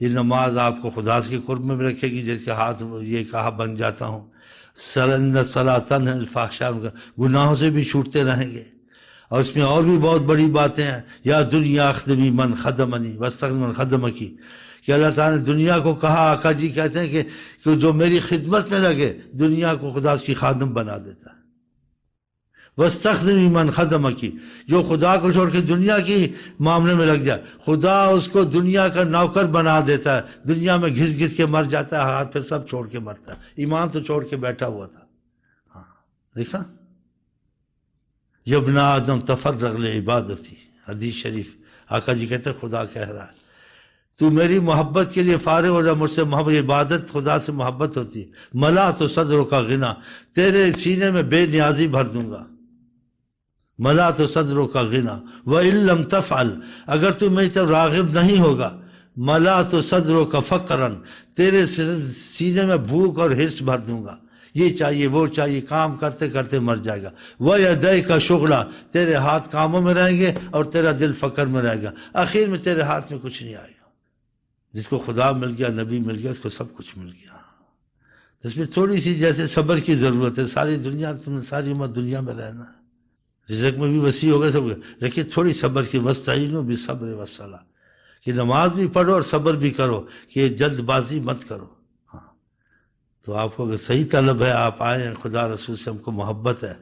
یہ نماز آپ کو خدا کے قرب میں رکھے گی، جس کے ہاتھ یہ کہا بن جاتا ہوں سرند صلاۃن الفحشاء، گناہوں سے بھی چھوٹتے رہیں گے۔ اور اس میں اور بھی بہت بڑی باتیں ہیں، یا دنیا اخدمی من خدمنی واستغفر من خدمکی، کہ اللہ تعالیٰ نے دنیا کو کہا، آقا جی کہتے ہیں کہ جو میری خدمت میں لگے دنیا کو خدا اس کی خادم بنا دیتا ہے۔ واستخدمی من خدمکی، جو خدا کو چھوڑ کے دنیا کی معاملے میں لگ جائے خدا اس کو دنیا کا نوکر بنا دیتا ہے، دنیا میں گھس گھس کے مر جاتا ہے، ہاتھ پہ سب چھوڑ کے مرتا ہے، ایمان تو چھوڑ کے بیٹھا ہوا تھا۔ ہاں دیکھا، یبن آدم تفرغ لعبادتی، حدیث شریف آقا جی کہتے ہیں خدا کہہ رہا ہے تو میری محبت کے لیے فارغ ہو جا، مجھ سے محبت، عبادت خدا سے محبت ہوتی ہے۔ ملا تو صدروں کا غنا، تیرے سینے میں بے نیازی بھر دوں گا۔ ملا تو صدروں کا غنا وَإِن لَمْ تَفْعَلْ، اگر تو میری طرف راغب نہیں ہوگا، ملا تو صدروں کا فقراً، تیرے سینے میں بھوک اور حرص بھر دوں گا، یہ چاہیے وہ چاہیے، کام کرتے کرتے مر جائے گا۔ وَيَدَيْكَ شُغْلًا، تیرے ہاتھ کاموں میں رہیں گے اور تیرا دل فقر میں رہے گا، آخر میں تیرے ہاتھ میں کچھ نہیں آئے گا۔ جس کو خدا مل گیا، نبی مل گیا، اس کو سب کچھ مل گیا۔ اس میں تھوڑی سی جیسے صبر کی ضرورت ہے، ساری دنیا تم نے ساری عمر دنیا میں رہنا ہے، رزق میں بھی وسیع ہوگا سب، لیکن تھوڑی صبر کی، وَاسْتَعِینُوا بِالصَّبْرِ وَالصَّلَاةِ، کہ نماز بھی پڑھو اور صبر بھی کرو، کہ جلد بازی مت کرو۔ ہاں تو آپ کو اگر صحیح طلب ہے، آپ آئے ہیں، خدا رسول سے ہم کو محبت ہے،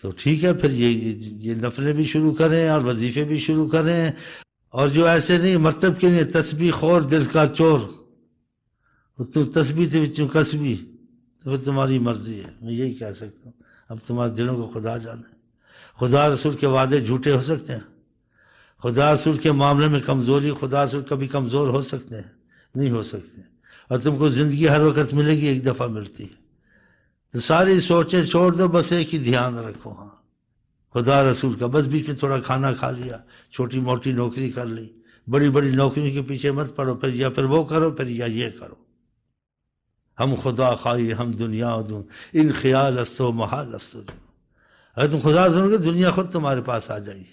تو ٹھیک ہے، پھر یہ نفلیں بھی شروع کریں اور وظیفے بھی شروع کریں۔ اور جو ایسے نہیں مطلب کے لیے تسبیح خور دل کا چور، تو تسبیح سے بچوں کسبی، تو پھر تمہاری مرضی ہے، میں یہی کہہ سکتا ہوں۔ اب تمہارے دلوں کو خدا جانے۔ خدا رسول کے وعدے جھوٹے ہو سکتے ہیں؟ خدا رسول کے معاملے میں کمزوری، خدا رسول کبھی کمزور ہو سکتے ہیں؟ نہیں ہو سکتے۔ اور تم کو زندگی ہر وقت ملے گی، ایک دفعہ ملتی ہے، تو ساری سوچیں چھوڑ دو، بس ایک ہی دھیان رکھو، ہاں خدا رسول کا، بس بیچ میں تھوڑا کھانا کھا لیا، چھوٹی موٹی نوکری کر لی، بڑی بڑی نوکریوں کے پیچھے مت پڑو، پھر یا پھر وہ کرو، پھر یا یہ کرو۔ ہم خدا خواہی ہم دنیا دوں، ان خیال استو محال استو، اگر تم خدا سنو گے دنیا خود تمہارے پاس آ جائیے۔